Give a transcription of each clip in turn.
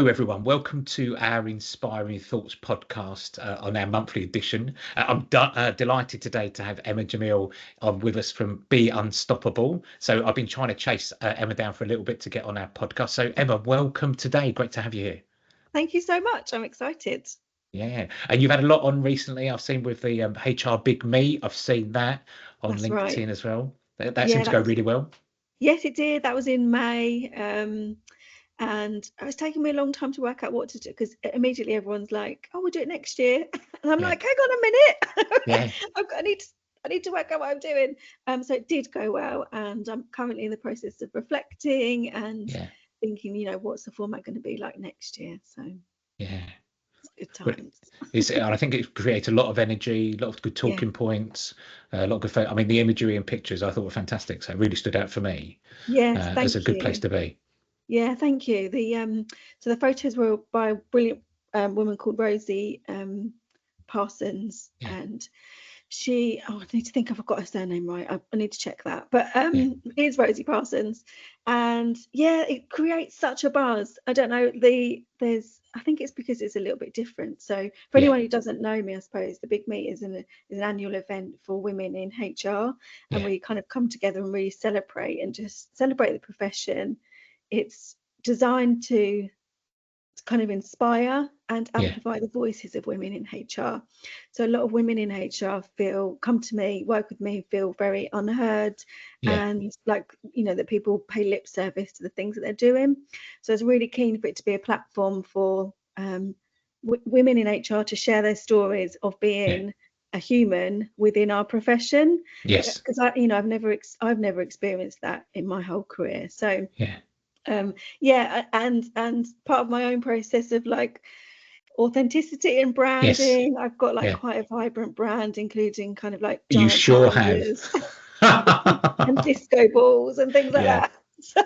everyone. Welcome to our Inspiring Thoughts podcast on our monthly edition. I'm delighted today to have Emma Djemil on with us from Be Unstoppable. So I've been trying to chase Emma down for a little bit to get on our podcast. So Emma, welcome today. Great to have you here. Thank you so much. I'm excited. Yeah, and you've had a lot on recently. I've seen with the HR Big Meet. I've seen that on That's LinkedIn right. as well. That Yeah, seemed to go really well. yes, it did. That was in May. And it was taking me a long time to work out what to do because immediately everyone's like, "Oh, we'll do it next year," and I'm Yeah, like, "Hang on a minute, yeah, I need to work out what I'm doing." So it did go well, and I'm currently in the process of reflecting and yeah, thinking, what's the format going to be like next year? So yeah. it's good But times. I think it creates a lot of energy, a lot of good Yeah, talking points, a lot of good. I mean, the imagery and pictures I thought were fantastic. So it really stood out for me yes, as a thank good place you. to be. Yeah, thank you. So the photos were by a brilliant woman called Rosie Parsons, Yeah, and I need to think if I've got her surname right. I need to check that, but yeah, it's Rosie Parsons, and yeah, it creates such a buzz. I don't know, I think it's because it's a little bit different. So for yeah, anyone who doesn't know me, I suppose the Big Meet is an annual event for women in HR, and yeah, we kind of come together and really celebrate and just celebrate the profession. It's designed to kind of inspire and yeah, amplify the voices of women in HR. So a lot of women in HR come to me, work with me, feel very unheard, yeah, and like, that people pay lip service to the things that they're doing. So I was really keen for it to be a platform for women in HR to share their stories of yeah, being a human within our profession, yes, because I've never experienced that in my whole career. So yeah, yeah, and part of my own process of like authenticity and yes, branding, I've got like yeah. quite a vibrant brand, including kind of like You giant sure have. hangers and disco balls and things like Yeah, that. So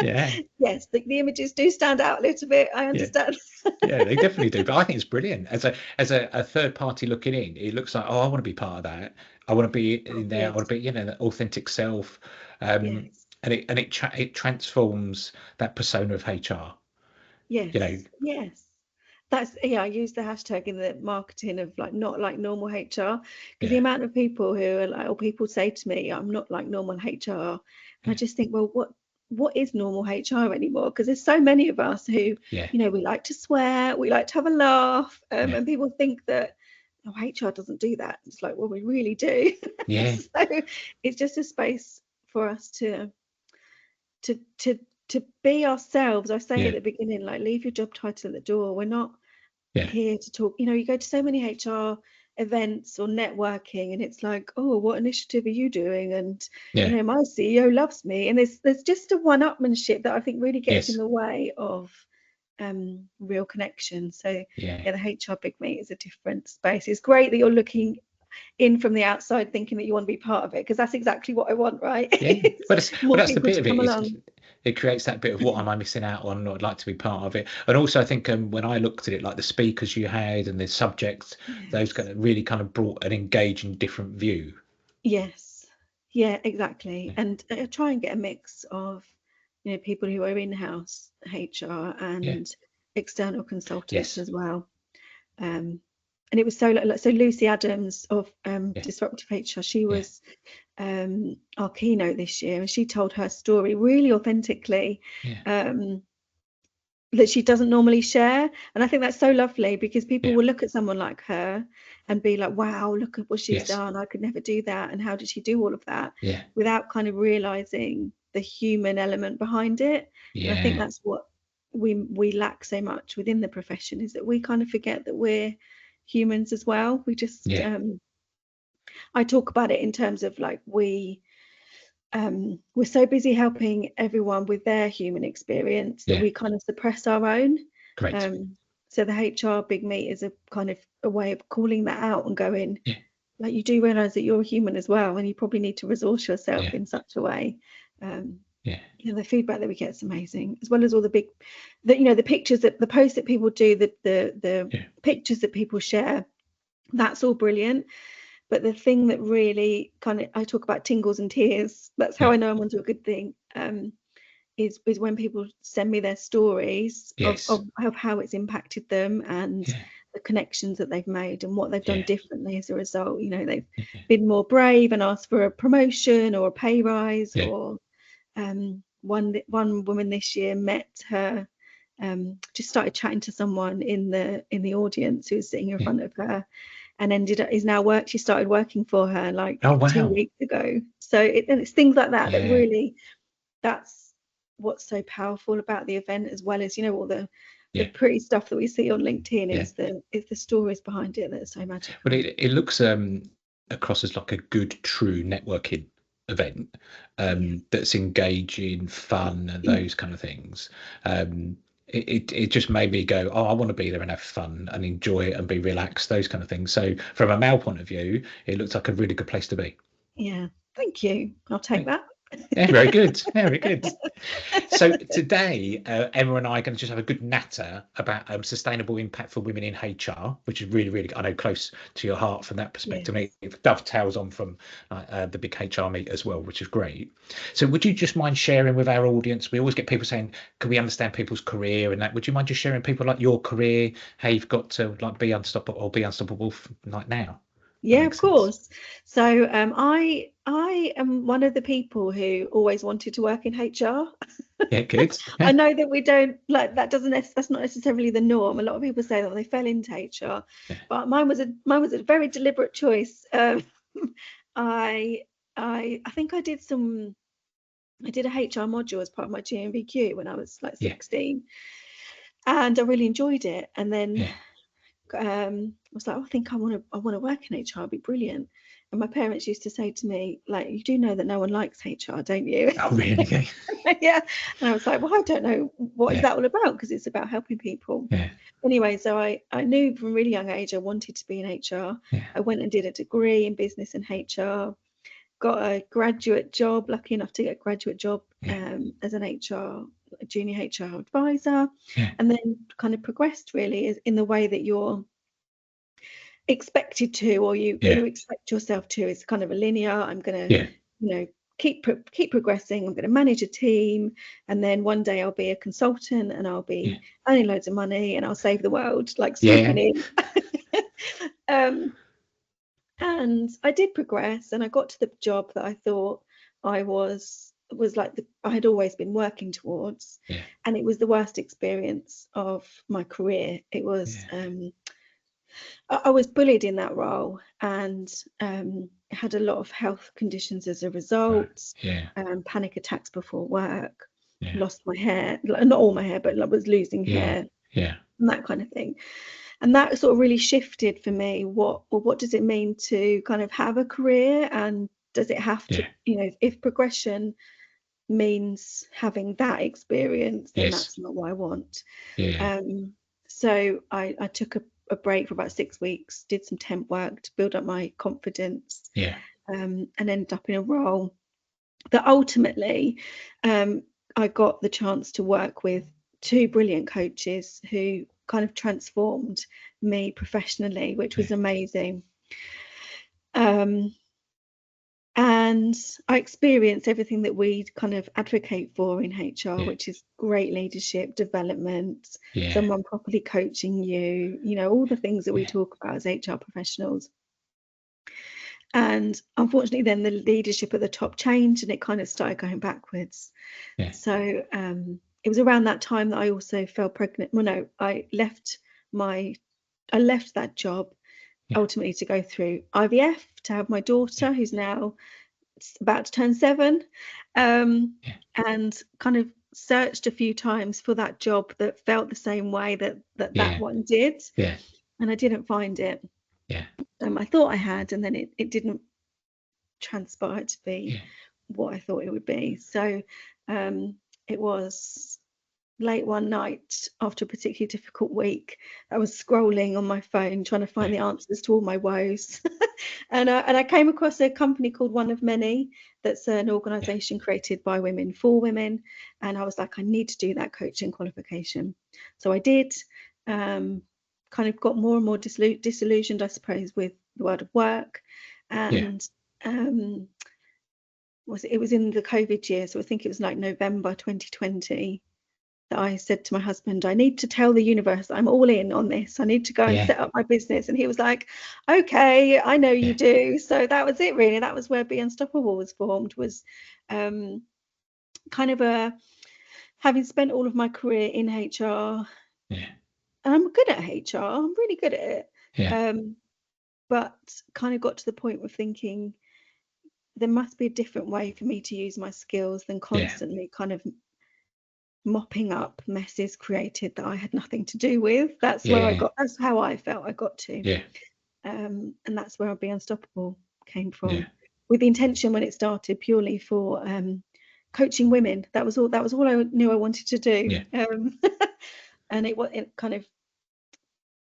yeah, yes, the images do stand out a little bit, I yeah. understand. Yeah, they definitely do. But I think it's brilliant. As a third party looking in, it looks like, oh, I want to be part of that. I want to be in there. I Yes, want to be, the authentic self. yes, And it transforms that persona of HR. You know, yes. That's, yeah, I use the hashtag in the marketing of like not like normal HR, because the yeah, amount of people who are like, or people say to me, I'm not like normal HR. And I yeah, just think, well, what is normal HR anymore? Because there's so many of us who, yeah, we like to swear, we like to have a laugh, yeah, and people think that, oh, HR doesn't do that. It's like, well, we really do. yeah, So it's just a space for us to to to be ourselves. I say at yeah, the beginning, like, leave your job title at the door. We're not yeah, here to talk. You go to so many HR events or networking, and it's like, oh, what initiative are you doing? And yeah, my CEO loves me. And there's just a one-upmanship that I think really gets in yes, the way of real connection. So yeah, yeah, the HR Big Meet is a different space. It's great that you're looking in from the outside thinking that you want to be part of it, because that's exactly what I want, right? yeah. But It's more that's the people bit to of it come is along. it creates that bit of what am I missing out on? I'd like to be part of it. And also, I think when I looked at it, like the speakers you had and the subjects, those Yes. kind of really kind of brought an engaging, different view. Yes. Yeah, exactly. Yeah, And try and get a mix of, people who are in-house HR yeah, and external consultants yes, as well. Um, and it was so Lucy Adams of yeah, Disruptive HR, she yeah, was our keynote this year, and she told her story really authentically. yeah, Um, that she doesn't normally share. And I think that's so lovely, because people yeah, will look at someone like her and be like, wow, look at what she's yes, done. I could never do that. And how did she do all of that? yeah, Without kind of realizing the human element behind it. And I think yeah, that's what we lack so much within the profession, is that we kind of forget that we're humans as well. We just yeah, I talk about it in terms of like we're so busy helping everyone with their human experience that yeah, we kind of suppress our own. great. Um, so the HR Big Meet is a kind of a way of calling that out and going, Yeah, like, you do realize that you're a human as well, and you probably need to resource yourself yeah, in such a way. Um, yeah, the feedback that we get is amazing, as well as all the pictures, that the posts that people do, the yeah, pictures that people share. That's all brilliant. But the thing that really kind of, I talk about tingles and tears. That's how yeah, I know I'm onto a good thing. is when people send me their stories Yes. of how it's impacted them, and Yeah. the connections that they've made and what they've done Yeah. differently as a result. They've Yeah. been more brave and asked for a promotion or a pay rise, Yeah. or one woman this year met her, just started chatting to someone in the audience who was sitting in Yeah. front of her, and she started working for her like Oh, 2 weeks ago. So it's things like that that yeah. really, that's what's so powerful about the event, as well as all the Yeah. pretty stuff that we see on LinkedIn. Yeah. It's the stories behind it that are so But magical. it looks across as like a good, true networking event Yeah. that's engaging, fun, and those kind of things. It just made me go, oh, I want to be there and have fun and enjoy it and be relaxed, those kind of things. So from a male point of view, it looks like a really good place to be. Yeah. Thank you. I'll take that. Yeah, very good. Very good. So today, Emma and I are going to just have a good natter about sustainable impact for women in HR, which is really, really, I know, close to your heart from that perspective. And Yes. it dovetails on from the big HR meet as well, which is great. So would you just mind sharing with our audience? We always get people saying, can we understand people's career and that? Would you mind just sharing people like your career, how you've got to like be unstoppable or be unstoppable like now? That Yeah, of makes sense. course. So I am one of the people who always wanted to work in HR. Yeah, good. I know that we don't like that, that's not necessarily the norm. A lot of people say that they fell into HR, Yeah, but mine was a very deliberate choice. I I think I did a HR module as part of my GMVQ when I was like yeah, 16, and I really enjoyed it. And then yeah. I was like, oh, I think I want to work in HR. It'd be brilliant. And my parents used to say to me, like, you do know that no one likes HR, don't you? Oh, really? Yeah. And I was like, well, I don't know, what is Yeah, that all about? Because it's about helping people. yeah, Anyway, so I knew from a really young age I wanted to be in HR. yeah, I went and did a degree in business and HR, got a graduate job, lucky enough to get a graduate job yeah, as a junior HR advisor, yeah, and then kind of progressed really in the way that you're expected to, or yeah, you expect yourself to. It's kind of a linear. I'm going to, yeah, keep progressing. I'm going to manage a team, and then one day I'll be a consultant, and I'll yeah, be earning loads of money, and I'll save the world, like yeah, swooping in. um, and I did progress, and I got to the job that I thought I was like I had always been working towards, yeah, and it was the worst experience of my career. It was yeah. I was bullied in that role, and had a lot of health conditions as a Right. result, Yeah. panic attacks before work, Yeah. lost my hair, not all my hair, but I was losing Yeah. hair Yeah. and that kind of thing. And that sort of really shifted for me. What does it mean to kind of have a career, and does it have to, Yeah. if progression means having that experience, then Yes. that's not what I want. Yeah. So I took a break for about 6 weeks, did some temp work to build up my confidence, Yeah. and ended up in a role that ultimately, I got the chance to work with two brilliant coaches who kind of transformed me professionally, which Yeah. was amazing. Um, and I experienced everything that we kind of advocate for in HR, Yeah. which is great leadership, development, Yeah. someone properly coaching you, all the things that we Yeah. talk about as HR professionals. And unfortunately, then the leadership at the top changed, and it kind of started going backwards. Yeah. So it was around that time that I also fell pregnant. Well, no, I left that job Yeah. ultimately to go through IVF to have my Yeah. daughter, who's now about to turn 7, Yeah. and kind of searched a few times for that job that felt the same way that Yeah. one did, Yeah. and I didn't find it. Yeah. I thought I had, and then it didn't transpire to be Yeah. what I thought it would be. So um, it was late one night after a particularly difficult week. I was scrolling on my phone trying to find Yeah. the answers to all my woes. And I came across a company called One of Many, that's an Yeah. organisation created by women for women. And I was like, I need to do that coaching qualification. So I did. Kind of got more and more disillusioned, I suppose, with the world of work. Yeah. And um, it was in the COVID year, so I think it was like November 2020, that I said to my husband, I need to tell the universe I'm all in on this. I need to go and Yeah. set up my business. And he was like, okay, I know you Yeah. do. So that was it, really. That was where Be Unstoppable was formed, was kind of having spent all of my career in HR. Yeah. And I'm good at HR. I'm really good at it. Yeah. But kind of got to the point of thinking there must be a different way for me to use my skills than Yeah. constantly kind of mopping up messes created that I had nothing to do with. That's where Yeah. that's how I felt I got to. Yeah. And that's where Be Unstoppable came Yeah. from, with the intention when it started purely for coaching women. That was all I knew I wanted to do. Yeah. And it kind of,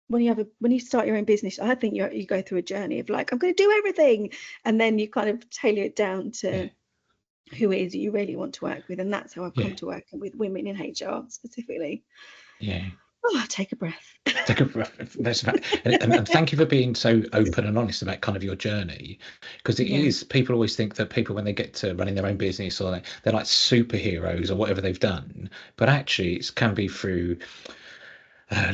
when you start your own business, I think you go through a journey of like, I'm going to do everything, and then you kind of tailor it down Yeah. to who it is you really want to work with. And that's how I've Yeah. come to working with women in HR specifically. Yeah. Oh, take a breath. Take a that's about, and thank you for being so open and honest about kind of your journey, because it Yeah, is, people always think that people, when they get to running their own business, or they're like superheroes or whatever they've done, but actually it can be through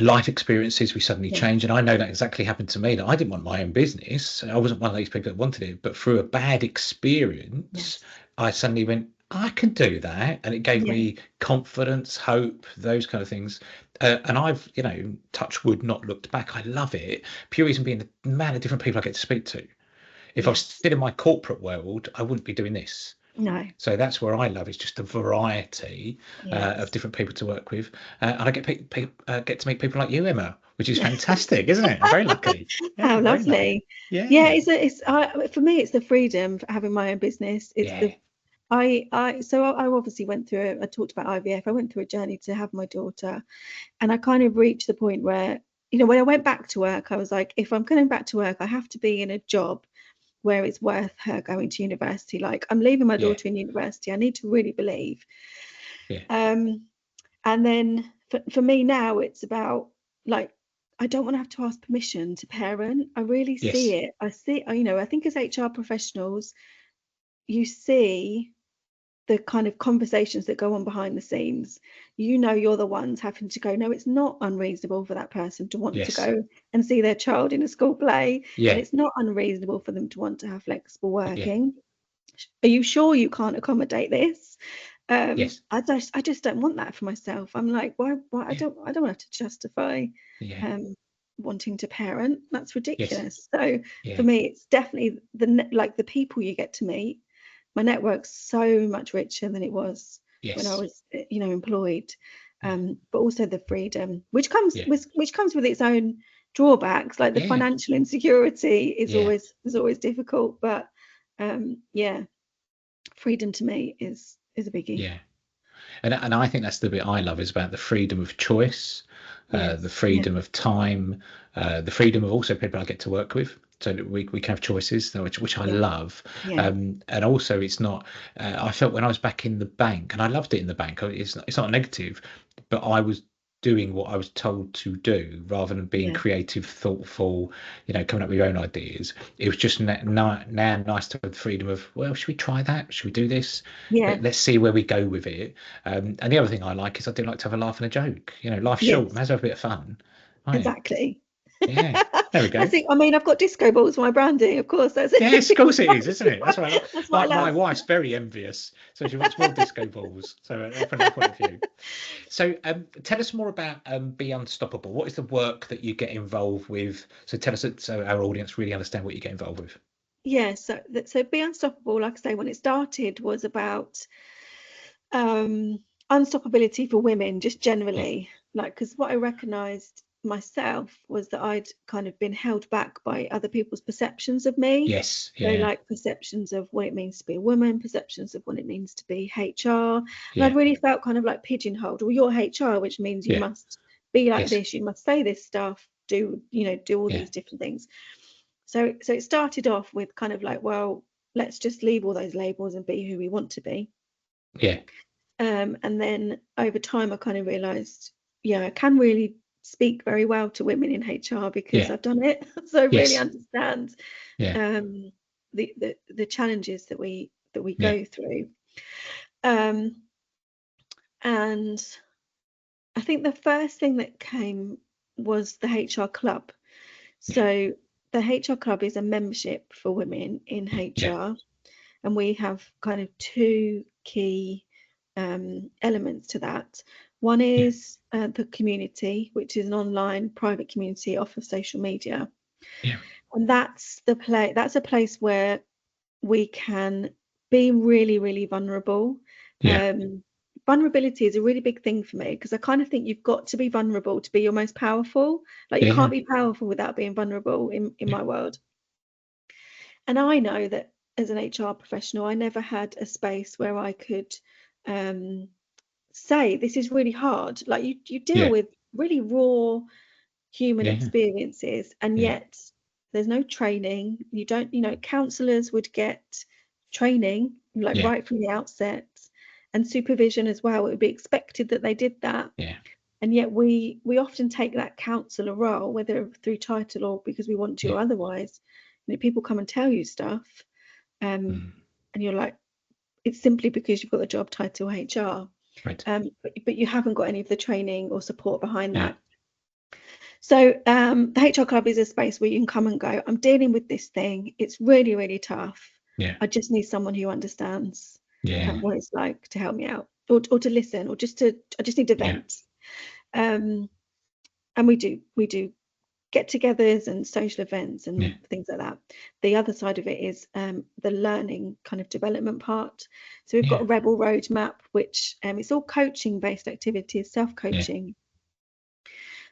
life experiences we suddenly yeah, change. And I know that exactly happened to me, that I didn't want my own business. I wasn't one of those people that wanted it, but through a bad experience yes, I suddenly went, I can do that, and it gave yeah, me confidence, hope, those kind of things. And I've, touch wood, not looked back. I love it, pure reason being the amount of different people I get to speak to. If I was yes, still in my corporate world, I wouldn't be doing this. no, So that's where I love, is just the variety of yes. different people to work with, and I get to meet people like you, Emma, which is fantastic, isn't it? I'm very lucky. Yeah, How very lucky. lovely. Yeah, Yeah, for me, it's the freedom for having my own business. It's yeah, the I obviously went through I talked about IVF. I went through a journey to have my daughter, and I kind of reached the point where, when I went back to work, I was like, if I'm going back to work, I have to be in a job where it's worth her going to university. Like, I'm leaving my yeah, daughter in university. I need to really believe. yeah, Um, and then for me now, it's about, like, I don't want to have to ask permission to parent. I really see yes, it. I think as HR professionals, you see the kind of conversations that go on behind the scenes. You're the ones having to go, no, it's not unreasonable for that person to want to yes, go and see their child in a school play, and yeah, it's not unreasonable for them to want to have flexible yeah, working. Are you sure you can't accommodate this? yes, I just don't want that for myself. I'm like, why yeah, I don't have to justify yeah, um wanting to parent. That's yes, ridiculous. So for yeah, me, it's definitely the people you get to meet. My network's so much richer than it was when I yes, was, employed. yeah, But also the freedom, which comes with its own drawbacks. Like the yeah, financial insecurity yeah, is always difficult, but yeah, freedom to me is a biggie. yeah. And I think that's the bit I love, is about the freedom of choice, the Yes, yeah, freedom of time, the freedom of also people I get to work with, so that we can have choices, which I yeah, love. yeah, And also, it's not. I felt when I was back in the bank, and I loved it in the bank. It's not a negative, but I was doing what I was told to do rather than being yeah, creative, thoughtful, coming up with your own ideas. It was just now nice to have the freedom of, well, should we try that? Should we do this? yeah, Let's see where we go with it. And the other thing I like is, I do like to have a laugh and a joke. Life's short, yes, might as well have a bit of fun. Right. exactly. Yeah. There we go. I mean, I've got disco balls for my branding, of course. That's Yes, of it. course it is, isn't it? That's what I love. That's what I My love. wife's very envious, so she wants more disco balls. So from that point of view. So tell us more about Be Unstoppable. What is the work that you get involved with? So tell us, so our audience really understand what you get involved with. Yeah, so Be Unstoppable, like I say, when it started, was about um unstoppability for women, just Yeah. generally. Like, because what I recognized myself was that I'd kind of been held back by other people's perceptions of me. Yes. So, Yeah. like, perceptions of what it means to be a woman, perceptions of what it means to be HR. And I'd Yeah. really felt kind of like pigeonholed. Well, you're HR, which means you Yeah. must be like Yes. this, you must say this stuff, do all Yeah. these different things. So it started off with kind of like, well, let's just leave all those labels and be who we want to be. Yeah. And then over time, I kind of realised, yeah, I can really speak very well to women in HR because Yeah. I've done it. So I really Yes. understand Yeah. the challenges that we that we Yeah. go through. And I think the first thing that came was the HR club. Yeah. So the HR club is a membership for women in Yeah. HR, and we have kind of two key elements to that. One Yeah. is the community, which is an online private community off of social media, Yeah. and that's the place. That's a place where we can be really, really vulnerable. Yeah. Vulnerability is a really big thing for me because I kind of think you've got to be vulnerable to be your most powerful. Like you Yeah. can't be powerful without being vulnerable in Yeah. my world. And I know that as an HR professional, I never had a space where I could say this is really hard. Like you deal Yeah. with really raw human Yeah. experiences, and Yeah. yet there's no training. You don't, counselors would get training like Yeah. right from the outset, and supervision as well. It would be expected that they did that, Yeah. and yet we often take that counsellor role, whether through title or because we want to Yeah. or otherwise. People come and tell you stuff, um, Mm. and you're like, it's simply because you've got the job title HR, Right. but you haven't got any of the training or support behind Yeah. that. So the HR club is a space where you can come and go, I'm dealing with this thing. It's really, really tough. Yeah. I just need someone who understands Yeah. what it's like to help me out, or to listen, or I just need to Yeah. vent. And we do get-togethers and social events Yeah. and things like that. The other side of it is the learning kind of development part. So we've got Yeah. a Rebel roadmap, which it's all coaching-based activities, Yeah. self-coaching,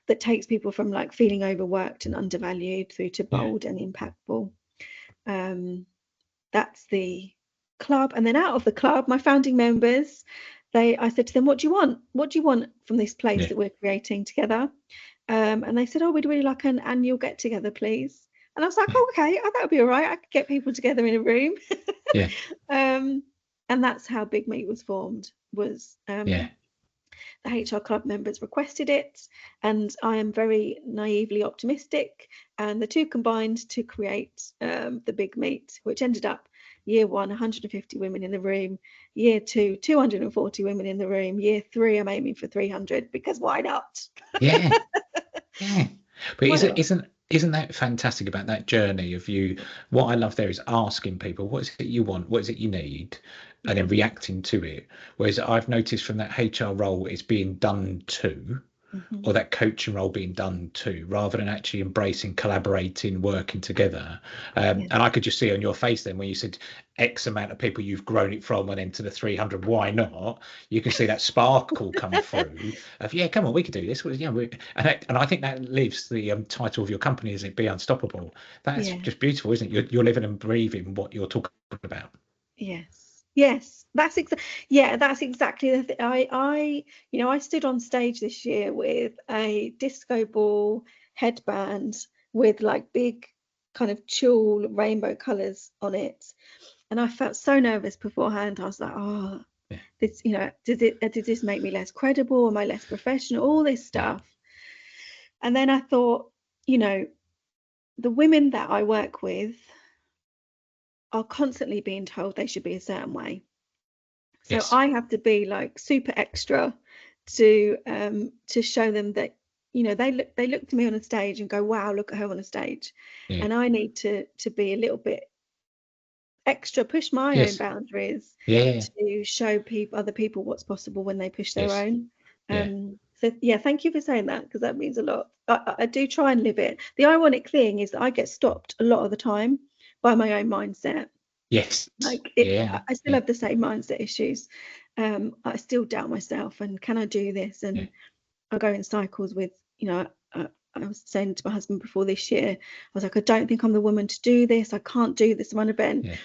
that takes people from like feeling overworked and undervalued through to Yeah. bold and impactful. That's the club. And then out of the club, my founding members, I said to them, what do you want? What do you want from this place Yeah. that we're creating together? And they said, oh, we'd really like an annual get together, please. And I was like, Yeah. oh, okay, that would be all right. I could get people together in a room. Yeah. And that's how Big Meet was formed, was Yeah. the HR club members requested it, and I am very naively optimistic. And the two combined to create the Big Meet, which ended up year one, 150 women in the room. Year two, 240 women in the room. Year three, I'm aiming for 300 because why not? Yeah. Yeah. But Why isn't not? isn't isn't that fantastic about that journey of you? What I love there is asking people, what is it you want? What is it you need? And then Mm-hmm. reacting to it. Whereas I've noticed from that HR role, it's being done to, Mm-hmm. or that coaching role being done to, rather than actually embracing, collaborating, working together. Yeah. And I could just see on your face then when you said X amount of people you've grown it from and then to the 300, why not? You can see that sparkle come through of, yeah, come on, we could do this. Well, yeah, and I think that lives the title of your company, is it? Be Unstoppable. That's Yeah. just beautiful, isn't it? You're living and breathing what you're talking about. Yes. Yes. That's exactly the thing. I stood on stage this year with a disco ball headband with like big kind of tulle rainbow colours on it. And I felt so nervous beforehand. I was like, oh, Yeah, this, did this make me less credible? Am I less professional? All this yeah, stuff. And then I thought, you know, the women that I work with are constantly being told they should be a certain way. So yes, I have to be like super extra to show them that, they look to me on a stage and go, wow, look at her on a stage. yeah, And I need to be a little bit extra, push my own yes, boundaries yeah, to show other people what's possible when they push their yes, own. yeah, So yeah, thank you for saying that, because that means a lot. I do try and live it. The ironic thing is that I get stopped a lot of the time by my own mindset. yes, Like yeah, I still yeah, have the same mindset issues. I still doubt myself, and can I do this? yeah, And I go in cycles with, I was saying to my husband before this year, I was like, I don't think I'm the woman to do this. I can't do this. I'm on a bend. yeah.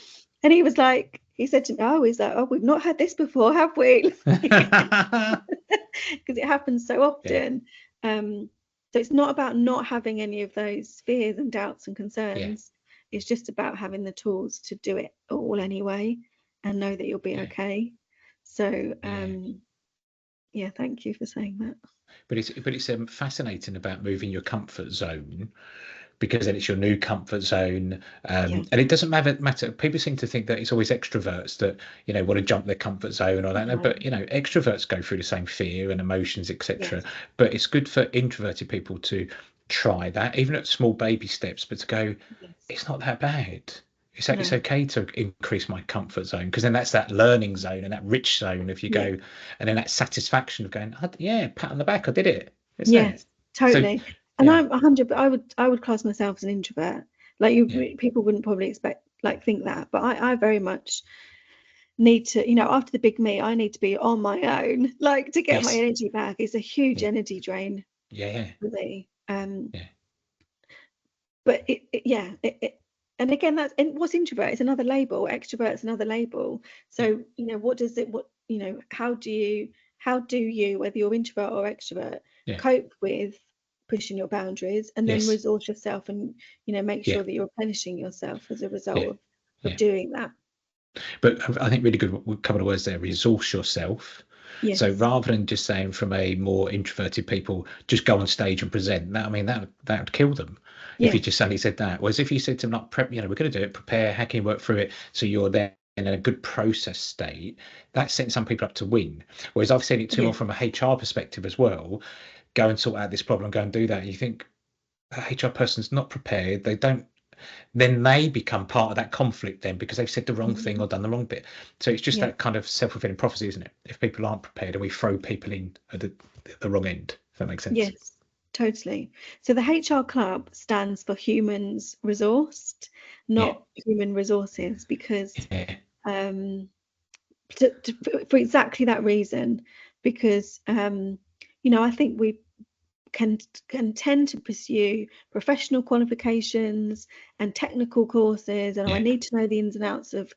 And he said to me, oh, he's like, oh, we've not had this before, have we? Because it happens so Yeah, often. So it's not about not having any of those fears and doubts and yeah, concerns. It's just about having the tools to do it all anyway, and know that you'll be yeah, okay. So yeah. yeah, thank you for saying that. But it's fascinating about moving your comfort zone, because then it's your new comfort zone. Yeah. And it doesn't matter. People seem to think that it's always extroverts that, want to jump their comfort zone or that. No, No. but extroverts go through the same fear and emotions, etc. Yes. But it's good for introverted people to try that, even at small baby steps, but to go, Yes. it's not that bad. It's No. okay to increase my comfort zone, because then that's that learning zone and that rich zone. If you Yeah. go, and then that satisfaction of going, yeah, pat on the back, I did it. It's there. Yes. So Totally. And yeah, I'm 100. But I would class myself as an introvert. Like yeah, people wouldn't probably think that, but I very much need to, after the big me, I need to be on my own, like to get my yes, energy back. It's a huge yeah, energy drain yeah, for me. yeah, But and again, and what's introvert? It's another label. Extrovert's another label. yeah, So what does it? How do you, whether you're introvert or extrovert, yeah, cope with pushing your boundaries, and then yes, resource yourself, and make yeah, sure that you're replenishing yourself as a yeah, result of yeah. doing that. But I think really good, a couple of words there: resource yourself. So Yes. rather than just saying from a more introverted people, just go on stage and present. That, I mean, that would kill them if you Yes. just suddenly said that. Whereas if you said to them, like, prep, we're going to do it, prepare, how can you work through it, so you're there in a good process state, that sets some people up to win. Whereas I've seen it too more Yes. from a HR perspective as well. Go and sort out this problem, go and do that. And you think a HR person's not prepared. They don't, then they become part of that conflict then, because they've said the wrong thing Mhm. or done the wrong bit. So it's just Yeah. that kind of self-fulfilling prophecy, isn't it? If people aren't prepared and we throw people in at the wrong end, if that makes sense. Yes, totally. So the HR Club stands for Humans Resourced, Yeah, not Human Resources, because yeah, um, for exactly that reason. Because I think we can tend to pursue professional qualifications and technical courses, and I yeah, need to know the ins and outs of.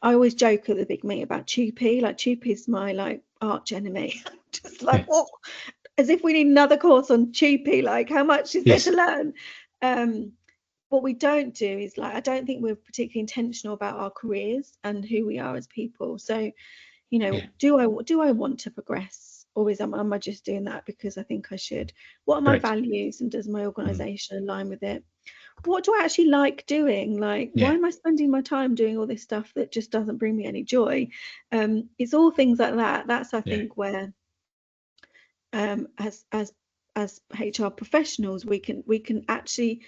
I always joke at the big meet about Tupi. Like Tupi's my arch enemy. Just like yeah, what? As if we need another course on Tupi. Like, how much is there to yes, learn? What we don't do is, like, I don't think we're particularly intentional about our careers and who we are as people. So, yeah, do I want to progress, or am I just doing that because I think I should? What are my correct. values, and does my Mm, organisation align with it? What do I actually like doing? Like, why yeah, am I spending my time doing all this stuff that just doesn't bring me any joy? It's all things like that. That's, I yeah, think, where as HR professionals, we can actually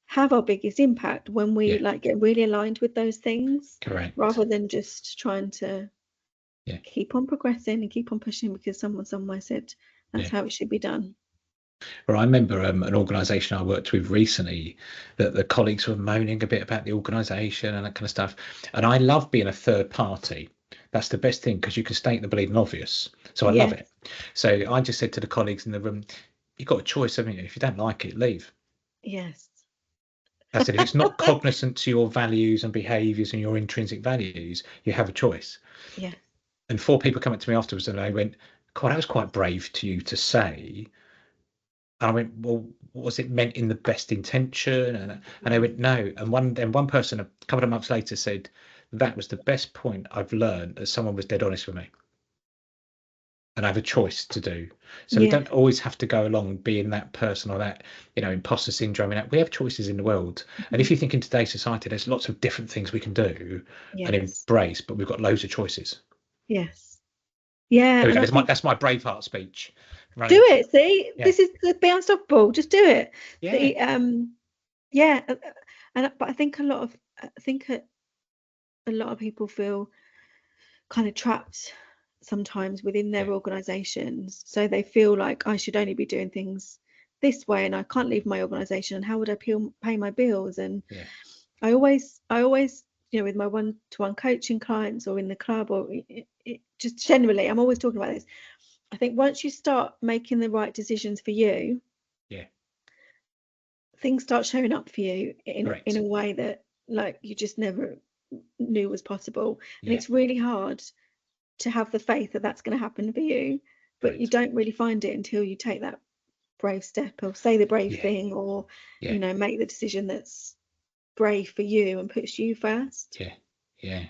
have our biggest impact when we yeah, like get really aligned with those things, correct. rather than just trying to Yeah, keep on progressing and keep on pushing because someone somewhere said that's yeah. how it should be done. Well, I remember an organisation I worked with recently, that the colleagues were moaning a bit about the organisation and that kind of stuff. And I love being a third party. That's the best thing, because you can state the bleeding obvious. So I love Yes. it. So I just said to the colleagues in the room, you've got a choice, haven't you? If you don't like it, leave. Yes. I said, if it's not cognizant to your values and behaviours and your intrinsic values, you have a choice. Yes. And four people come up to me afterwards and they went, God, that was quite brave to you to say. And I went, well, was it meant in the best intention? And they Mm. went, no. And one person a couple of months later said, that was the best point I've learned, that someone was dead honest with me. And I have a choice to do. So we Yeah. don't always have to go along and being that person or that, imposter syndrome. And we have choices in the world. And if Mhm. you think in today's society, there's lots of different things we can do and Yes. embrace, but we've got loads of choices. Yes. Yeah, There we and go. I think That's my Braveheart speech. do Running. it. See, Yeah. this is the Be Unstoppable. Just do it. Yeah. The yeah, but I think a lot of people feel kind of trapped sometimes within Yeah. their organizations. So they feel like I should only be doing things this way, and I can't leave my organization. And how would I pay my bills? And Yeah. I always, with my one-to-one coaching clients or in the club, or just generally, I'm always talking about this. I think once you start making the right decisions for you, Yeah. things start showing up for you in Correct. a way that, like, you just never knew was possible. And Yeah. it's really hard to have the faith that that's going to happen for you, but you Correct. don't really find it until you take that brave step, or say the brave Yeah. thing, or Yeah. make the decision that's brave for you and puts you first. Yeah. Yeah.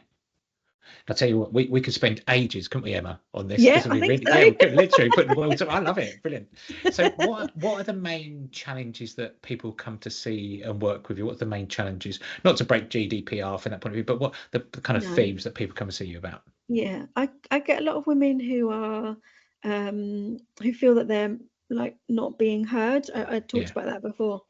I tell you what, we could spend ages, couldn't we, Emma, on this? Yeah, This would I be think really, so. yeah, we could literally put the world to, I love it, brilliant. So what are the main challenges that people come to see and work with you? What's the main challenges? Not to break GDPR from that point of view, but what the kind of No. themes that people come and see you about? Yeah, I get a lot of women who feel that they're like not being heard. I talked Yeah, about that before.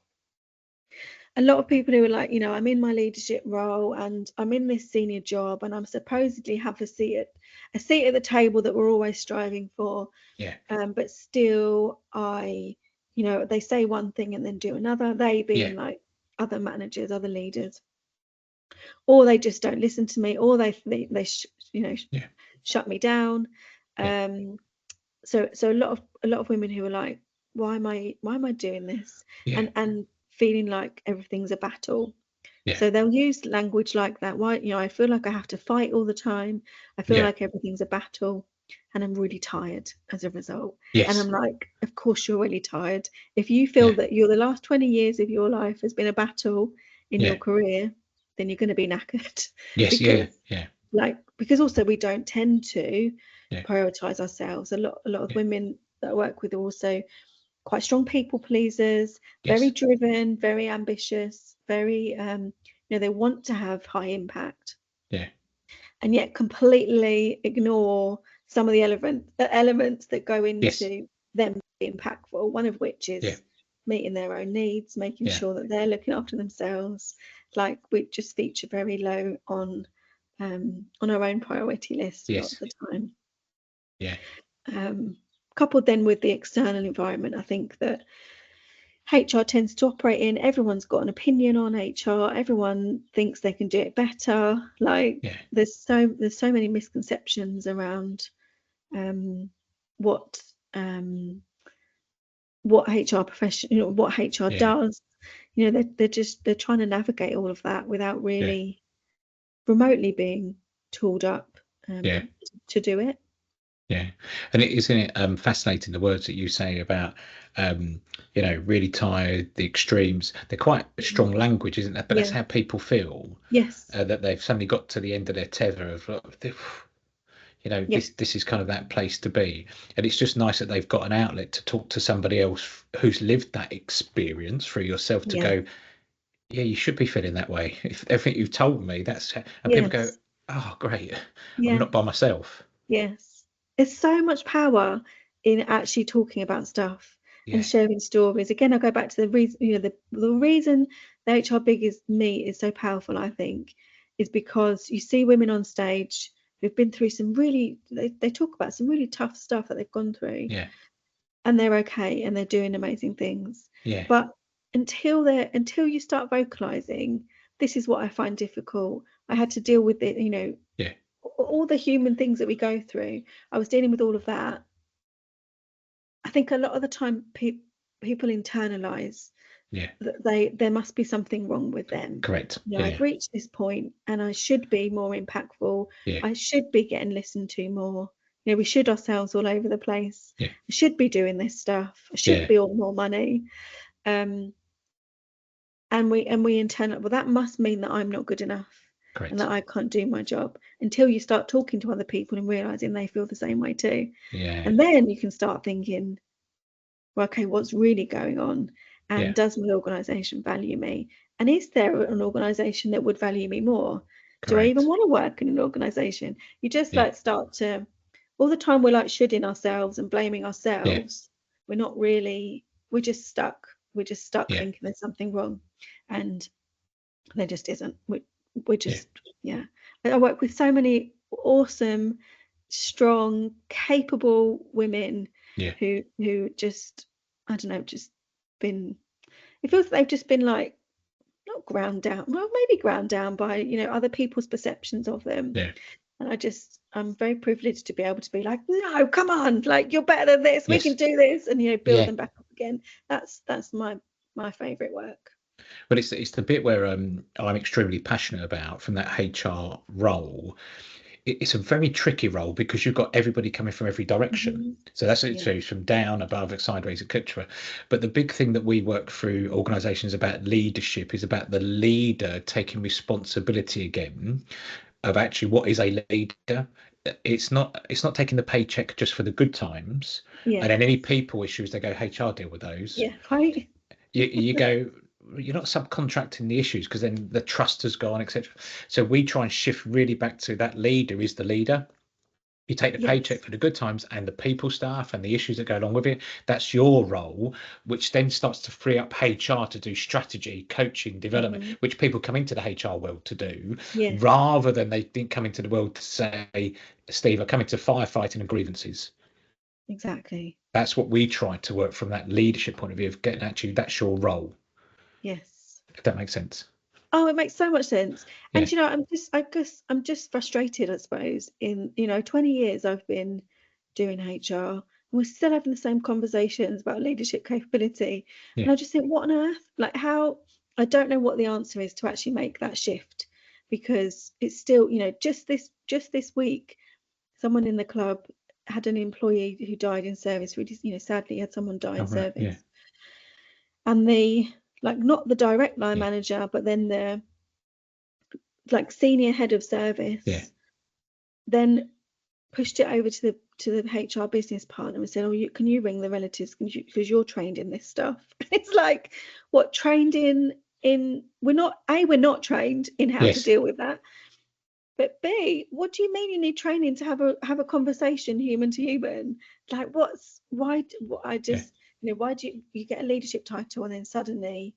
A lot of people who are like, I'm in my leadership role and I'm in this senior job and I'm supposedly have a seat at the table that we're always striving for. yeah, But still they say one thing and then do another, they yeah, being like other managers, other leaders, or they just don't listen to me, or they yeah, shut me down. yeah, Um, so a lot of women who are like, why am I doing this? yeah, And feeling like everything's a battle. yeah, So they'll use language like that. Why, I feel like I have to fight all the time. I feel yeah, like everything's a battle and I'm really tired as a result. And yes, I'm like, of course you're really tired. If you feel yeah, that the last 20 years of your life has been a battle in your yeah, career, then you're going to be knackered yes, yeah, because yeah, because also we don't tend to yeah, prioritize ourselves. A lot of yeah, women that I work with are also quite strong people pleasers, very yes, driven, very ambitious, very they want to have high impact yeah, and yet completely ignore some of the elements that go yes, into them being impactful, one of which yeah, is meeting their own needs, making yeah, sure that they're looking after themselves. Like we just feature very low on our own priority list a lot of yes, the time. yeah, Coupled then with the external environment, I think that HR tends to operate in, everyone's got an opinion on HR, everyone thinks they can do it better. Like yeah, there's so many misconceptions around um, what what HR profession, what HR yeah, does. They're trying to navigate all of that without yeah, really remotely being tooled up yeah. to do it. Yeah, and isn't it fascinating the words that you say about really tired, the extremes. They're quite strong Mhm. language, isn't it? But that's Yeah. how people feel Yes. that they've suddenly got to the end of their tether of Yes. this is kind of that place to be, and it's just nice that they've got an outlet to talk to somebody else who's lived that experience through yourself to Yeah. go, yeah, you should be feeling that way. If everything you've told me, and people go, Yes. oh, great, I'm Yeah. not by myself. Yes. There's so much power in actually talking about stuff and Yeah, sharing stories. Again, I go back to the reason, the reason the HR Big is me is so powerful, I think, is because you see women on stage who've been through they talk about some really tough stuff that they've gone through yeah, and they're okay and they're doing amazing things. yeah, But until you start vocalizing, this is what I find difficult. I had to deal with it, yeah, all the human things that we go through. I was dealing with all of that. I think a lot of the time people internalize yeah. that there must be something wrong with them. Correct. I've Yeah, reached this point and I should be more impactful. yeah, I should be getting listened to more. We should ourselves all over the place. yeah, I should be doing this stuff. I should yeah. be on more money. Um, and we internal, well, that must mean that I'm not good enough and Correct. that I can't do my job until you start talking to other people and realizing they feel the same way too. Yeah, And then you can start thinking, well, okay, what's really going on? And yeah, does my organization value me? And is there an organization that would value me more? Do I even correct. want to work in an organization? You just Yeah, like start to, all the time we're like shoulding ourselves and blaming yeah, ourselves. We're not really, we're just stuck. We're just stuck yeah, thinking there's something wrong. And there just isn't. We're yeah, just, yeah. I work with so many awesome, strong, capable women yeah, who just, I don't know, just been, it feels like they've just been like, not ground down, well, maybe ground down by, other people's perceptions of them. yeah. And I'm very privileged to be able to be like, no, come on, like you're better than this, we can Yes. do this, and build Yeah. them back up again. That's my favorite work. But it's the bit where I'm extremely passionate about from that HR role. It's a very tricky role because you've got everybody coming from every direction. Hmm. So that's it. Yeah. So from down, above, sideways, etc. But the big thing that we work through organisations about leadership is about the leader taking responsibility again, of actually what is a leader. It's not taking the paycheck just for the good times, Yeah. and then any people issues they go HR deal with those. Yeah. Right. You go, you're not subcontracting the issues because then the trust has gone, etc. So we try and shift really back to that leader is the leader. You take the paycheck Yes. for the good times and the people stuff and the issues that go along with it. That's your role, which then starts to free up HR to do strategy, coaching, development, Hmm. which people come into the HR world to do, Yes. rather than they didn't come into the world to say, Steve, I come into firefighting and grievances. Exactly. That's what we try to work from that leadership point of view of getting actually that's your role, Yes. if that makes sense. Oh, it makes so much sense. Yeah. And I guess I'm just frustrated, I suppose. 20 years I've been doing HR, and we're still having the same conversations about leadership capability. Yeah. And I just think, what on earth? Like, how? I don't know what the answer is to actually make that shift, because it's still, just this week, someone in the club had an employee who died in service. Really, sadly had someone die Oh, in right. Yeah. service, and the like not the direct line Yeah. manager, but then the like senior head of Yeah. service then pushed it over to the HR business partner and said, "Oh, can you ring the relatives because you're trained in this stuff?" It's like, what, trained in we're not trained in how to Yes. deal with that. But B, what do you mean you need training to have a conversation human to human? Like, I Yeah. just, why do you get a leadership title and then suddenly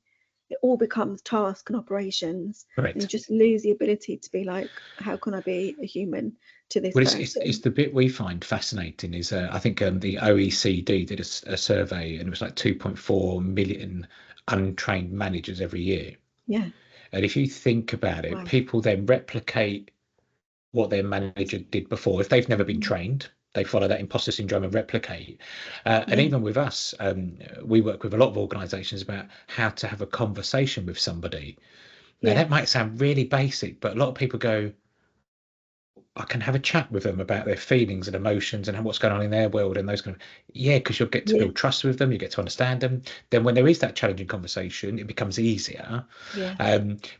it all becomes task and operations, and you Correct. just lose the ability to be like, how can I be a human to this Well, it's person? the bit we find fascinating is I think the OECD did a survey and it was like 2.4 million untrained managers every year. Yeah. And if you think about it, Wow. people then replicate what their manager did before. If they've never been Mhm. trained, they follow that imposter syndrome and replicate. And Yeah. even with us, we work with a lot of organisations about how to have a conversation with somebody. Now that might Yes. sound really basic, but a lot of people go, I can have a chat with them about their feelings and emotions and what's going on in their world and those kind of, yeah, because you'll get to Yeah. build trust with them, you get to understand them. Then when there is that challenging conversation, it becomes easier. Yeah.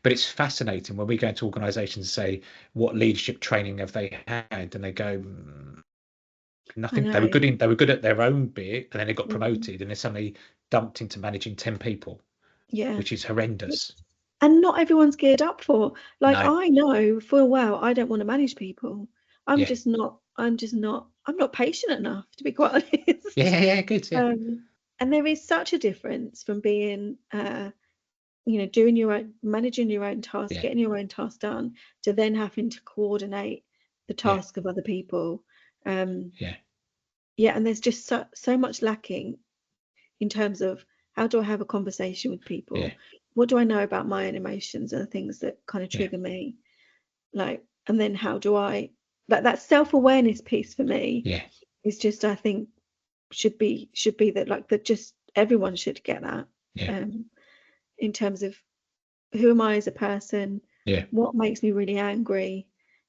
But it's fascinating when we go into organisations and say, what leadership training have they had? And they go, I nothing. They were know. good in, they were good at their own bit, and then they got Mhm. promoted, and they're suddenly dumped into managing 10 people, Yeah. which is horrendous. And not everyone's geared up for, like, No. I know full well I don't want to manage people. Yeah. I'm not patient enough, to be quite Yeah. honest. Yeah. Yeah. Good. Yeah. um and there is such a difference from being doing your own, managing your own tasks, Yeah. getting your own tasks done, to then having to coordinate the Yeah. task of other people. um Yeah. yeah, and there's just so much lacking in terms of, how do I have a conversation with Yeah. people? What do I know about my own emotions and the things that kind of Yeah. trigger me? Like, and then how do I, that self-awareness piece for me Yeah. is just, I think, should be that, like, that just everyone should get that, Yeah. um in terms of, who am I as a person? Yeah. What makes me really angry?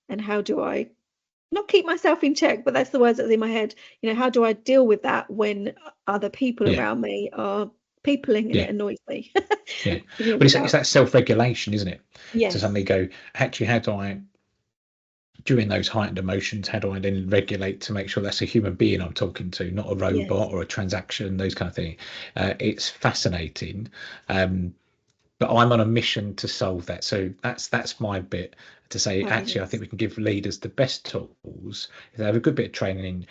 And how do I not keep myself in check, but that's the words that's in my head. How do I deal with that when other people Yeah. around me are peopling and Yeah. it annoys me? Yeah. But it's Without, that self-regulation, isn't it? To suddenly yes, go, actually, how do I, during those heightened emotions, how do I then regulate to make sure that's a human being I'm talking to, not a yes, robot or a transaction, those kind of things. It's fascinating. But I'm on a mission to solve that. So that's my bit to say. Actually, I think fabulous. we can give leaders the best tools if they have a good bit of training.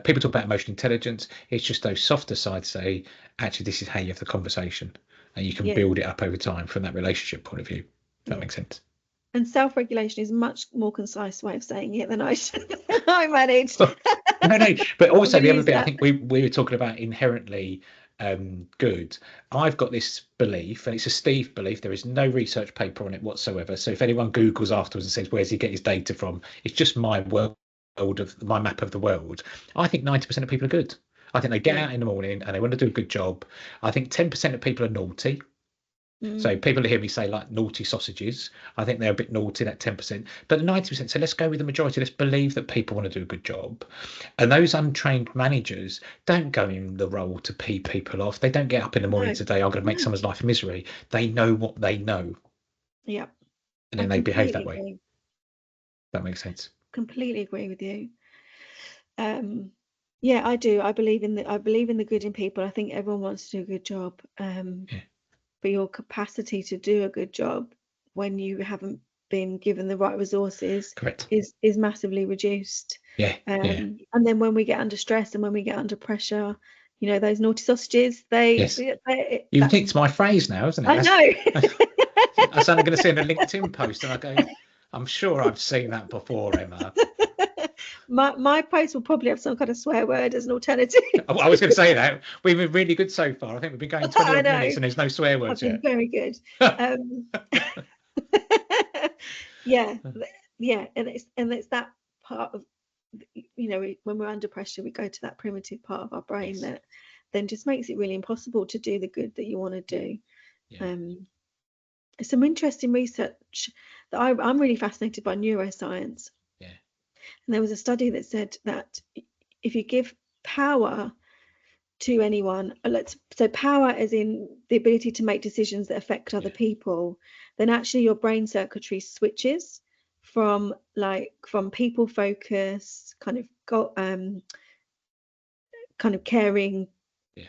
People talk about emotional intelligence. It's just those softer sides. Say, actually, this is how you have the conversation, and you can Yeah, build it up over time from that relationship point of view. If that yeah. makes sense. And self-regulation is much more concise way of saying it than I managed. No, no, but I'm also going to the other use bit, I that. think we were talking about inherently good. I've got this belief, and it's a Steve belief. There is no research paper on it whatsoever. So if anyone Googles afterwards and says, "Where's he get his data from?" It's just my world of my map of the world. I think 90% of people are good. I think they get Yeah. out in the morning and they want to do a good job. I think 10% of people are naughty. So Mm, people hear me say like naughty sausages. I think they're a bit naughty, that 10%. But the 90%, so let's go with the majority. Let's believe that people want to do a good job. And those untrained managers don't go in the role to pee people off. They don't get up in the morning no, today, I'm going to make no. someone's life misery. They know what they know, Yeah, and I then they behave completely that way. agree. That makes sense. Completely agree with you. Yeah, I do. I believe in the good in people. I think everyone wants to do a good job. Yeah. But your capacity to do a good job when you haven't been given the right resources Correct. is massively reduced. Yeah. Yeah. And then when we get under stress and when we get under pressure, you know, those naughty sausages, Yes. You've nicked my phrase now, isn't it? I know. I was only going to send a LinkedIn post, and I go, I'm sure I've seen that before, Emma. My post will probably have some kind of swear word as an alternative. I was going to say that. We've been really good so far. I think we've been going 20 I odd know. minutes and there's no swear I've words been yet. very good. Yeah, yeah, and it's that part of, you know, when we're under pressure, we go to that primitive part of our brain Yes. that then just makes it really impossible to do the good that you want to do. Yeah. Some interesting research that I'm really fascinated by neuroscience. Yeah. And there was a study that said that if you give power to anyone, so power as in the ability to make decisions that affect other people, then actually your brain circuitry switches from people focus, kind of caring,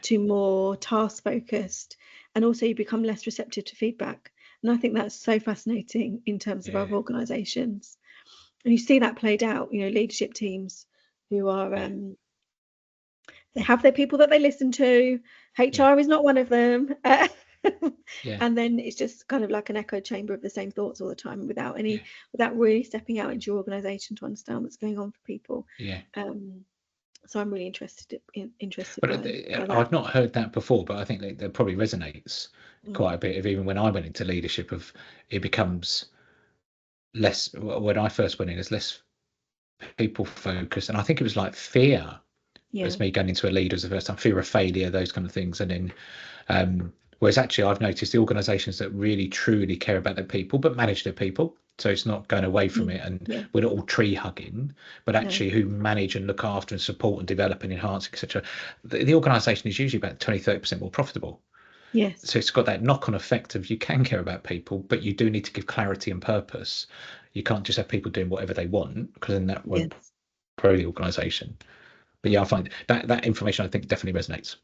to more task focused, and also you become less receptive to feedback. And I think that's so fascinating in terms of our organizations. And you see that played out, you know, leadership teams who are they have their people that they listen to. HR is not one of them. Yeah. And then it's just kind of like an echo chamber of the same thoughts all the time without really stepping out into your organization to understand what's going on for people. Yeah. So I'm really interested But by that. I've not heard that before, but I think that probably resonates quite a bit. Of even when I went into leadership, of it becomes less. When I first went in, it's less people focused, and I think it was like fear. As me going into a leader as the first time, fear of failure, those kind of things, and then whereas actually I've noticed the organisations that really truly care about their people, but manage their people. So it's not going away from it, and we're not all tree hugging, but actually who manage and look after and support and develop and enhance, etc. The organisation is usually about 20-30% more profitable. Yes. So it's got that knock-on effect of you can care about people, but you do need to give clarity and purpose. You can't just have people doing whatever they want, because then that won't grow the organisation. But yeah, I find that information, I think, definitely resonates.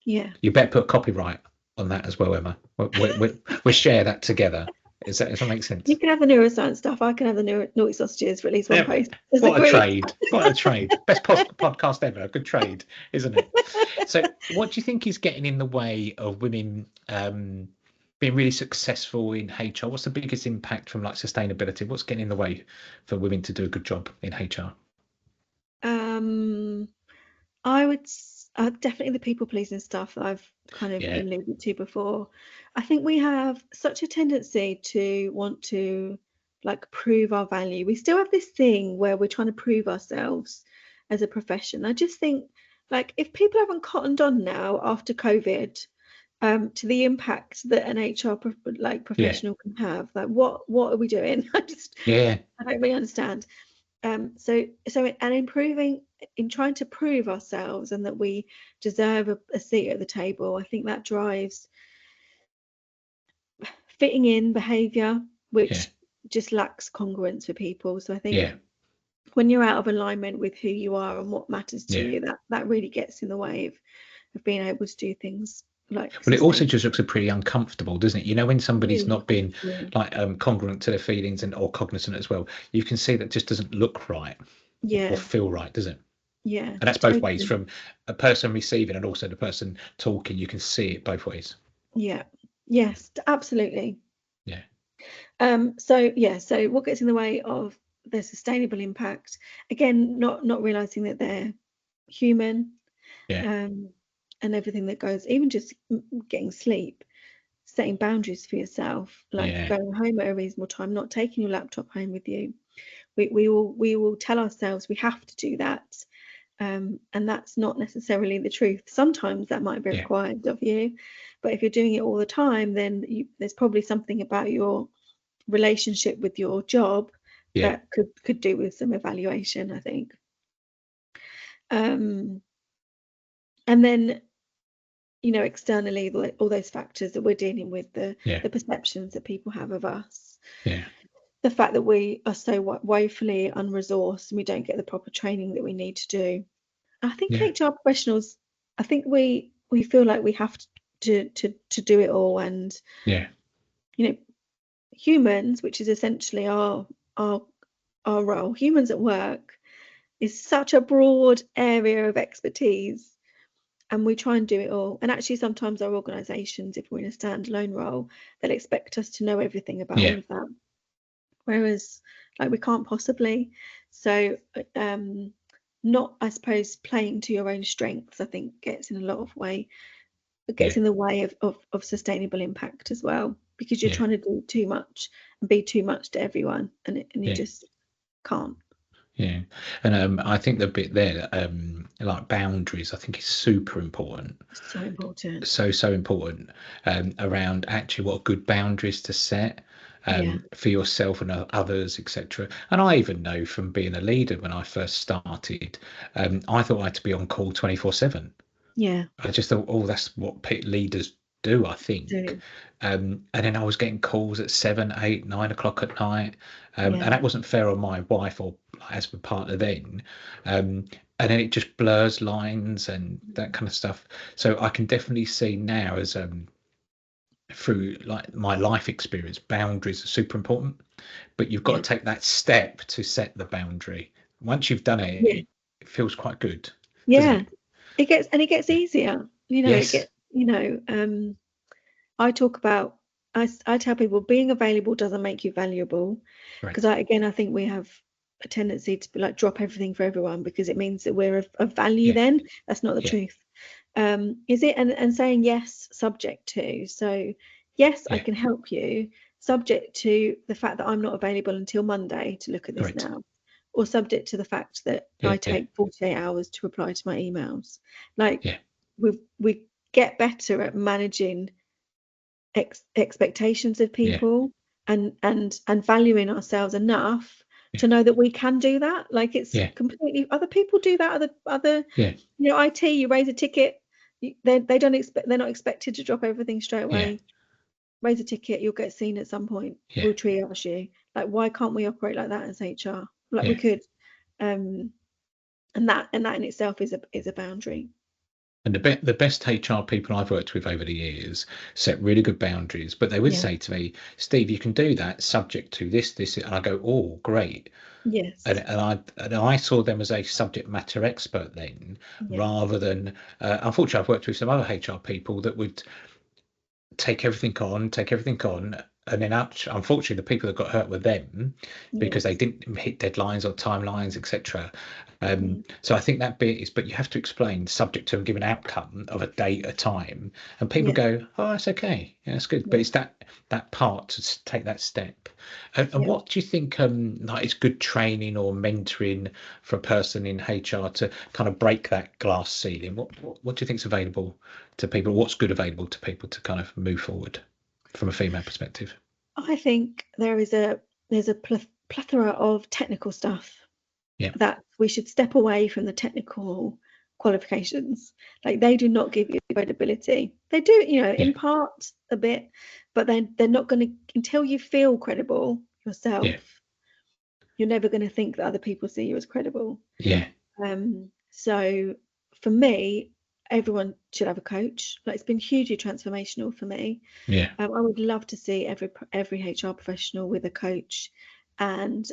Yeah. You better put copyright on that as well, Emma. We'll share that together. Does that make sense? You can have the neuroscience stuff. I can have the naughty sausages for at least one post. What a trade. What a trade. Best podcast ever. A good trade, isn't it? So what do you think is getting in the way of women being really successful in HR? What's the biggest impact from like sustainability? What's getting in the way for women to do a good job in HR? I would definitely the people pleasing stuff that I've kind of alluded to before. I think we have such a tendency to want to like prove our value. We still have this thing where we're trying to prove ourselves as a profession. I just think like if people haven't cottoned on now after COVID to the impact that an HR professional can have, like what are we doing? I don't really understand. So and improving in trying to prove ourselves and that we deserve a seat at the table, I think that drives fitting in behavior, which just lacks congruence for people. So I think when you're out of alignment with who you are and what matters to you, that really gets in the way of being able to do things like. Well, it also just looks pretty uncomfortable, doesn't it? You know, when somebody's not being like congruent to their feelings and or cognizant as well, you can see that just doesn't look right or feel right, does it? Yeah. And that's both ways, from a person receiving and also the person talking. You can see it both ways. Yeah. Yes, absolutely. Yeah. So what gets in the way of the sustainable impact? Again, not realizing that they're human. And everything that goes, even just getting sleep, setting boundaries for yourself, like going home at a reasonable time, not taking your laptop home with you. We will tell ourselves we have to do that, and that's not necessarily the truth. Sometimes that might be required of you, but if you're doing it all the time, then there's probably something about your relationship with your job that could do with some evaluation, I think. And then, you know, externally, all those factors that we're dealing with, the perceptions that people have of us. the fact that we are so woefully unresourced and we don't get the proper training that we need to do. I think Yeah. HR professionals, I think we feel like we have to do it all, and Yeah. you know, humans, which is essentially our role, humans at work, is such a broad area of expertise, and we try and do it all. And actually, sometimes our organisations, if we're in a standalone role, they'll expect us to know everything about all Yeah. of that, whereas like we can't possibly. So not, I suppose, playing to your own strengths, I think gets in a lot of way, it gets Yeah. in the way of sustainable impact as well, because you're Yeah. trying to do too much and be too much to everyone, and you Yeah. just can't. Yeah. And I think the bit there, like boundaries, I think is super important. So important. So important, around actually what good boundaries to set, Yeah, for yourself and others, etc. And I even know from being a leader when I first started, I thought I had to be on call 24/7. yeah, I just thought, oh, that's what leaders do, I think. do. And then I was getting calls at 7, 8, 9 o'clock at night, and Yeah, that wasn't fair on my wife or as my partner then. And then it just blurs lines and that kind of stuff. So I can definitely see now, as through like my life experience, boundaries are super important. But you've got yeah, to take that step to set the boundary. Once you've done it, yeah, it feels quite good, doesn't yeah. it? It gets Yeah. easier. It Yes. gets, I talk about, I tell people being available doesn't make you valuable, Right. because I think we have a tendency to be like drop everything for everyone because it means that we're of value. Yeah. Then that's not the Yeah. truth. Is it? And saying yes, subject to. So yes, I Yeah. can help you, subject to the fact that I'm not available until Monday to look at this Correct. now, or subject to the fact that Yeah. I Yeah. take 48 hours to reply to my emails. Like Yeah. we get better at managing expectations of Yeah. people, and valuing ourselves enough Yeah. to know that we can do that. Like it's Yeah. completely, other people do that, other Yeah. IT, you raise a ticket, they don't expect, they're not expected to drop everything straight Yeah. away. Raise a ticket, you'll get seen at some point, Yeah. we'll triage you. Like, why can't we operate like that as HR? Like we Yeah. could. um and that in itself is a boundary. And the best HR people I've worked with over the years set really good boundaries, but they would Yeah. say to me, Steve, you can do that subject to this, and I go, oh, great. And, Yes. I saw them as a subject matter expert then, Yeah. rather than, unfortunately, I've worked with some other HR people that would take everything on, and then unfortunately, the people that got hurt were them because they Yes. didn't hit deadlines or timelines, etc. Mm. So I think that bit is, but you have to explain subject to a given outcome of a date, a time, and people Yeah. go, "Oh, that's okay, yeah, that's good." But Yeah. it's that part to take that step. And Yeah. what do you think, like, is good training or mentoring for a person in HR to kind of break that glass ceiling? What do you think is available to people? What's good available to people to kind of move forward from a female perspective? I think there's a plethora of technical stuff Yeah. that we should step away from the technical qualifications. Like, they do not give you credibility. They do, Yeah. in part a bit, but then they're not going to, until you feel credible Yeah. yourself, you're never going to think that other people see you as credible. Yeah. So for me, everyone should have a coach. Like, it's been hugely transformational for me. Yeah. I would love to see every HR professional with a coach, and